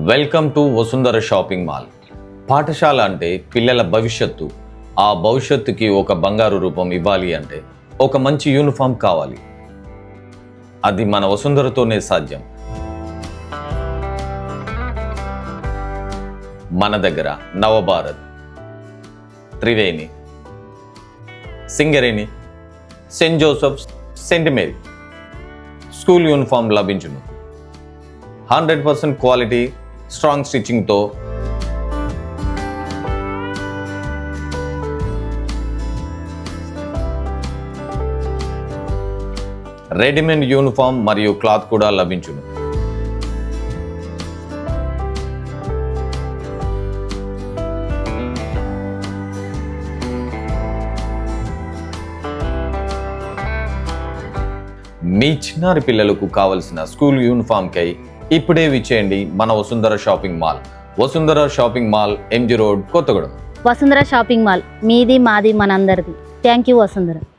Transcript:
Welcome to Vasundhara shopping mall. పాఠశాల అంటే పిల్లల భవిష్యత్తు. ఆ భవిష్యత్తుకి ఒక బంగారు రూపం ఇవ్వాలి అంటే ఒక మంచి యూనిఫామ్ కావాలి. అది మన వసుంధరతోనే సాధ్యం. మన దగ్గర Navabharat, Triveni, Singareni, Saint Joseph's, Saint Mary school uniform లభించును. 100% క్వాలిటీ, స్ట్రాంగ్ స్టిచ్చింగ్తో రెడీమేడ్ యూనిఫామ్ మరియు క్లాత్ కూడా లభించును. మీ చిన్నారి పిల్లలకు కావలసిన స్కూల్ యూనిఫామ్కై ఇప్పుడే విచ్చేయండి మన Vasundhara shopping mall. Vasundhara shopping mall, MG road, Kothagudem. Vasundhara shopping mall మీది, మాది, మనందరిది. Thank you Vasundhara.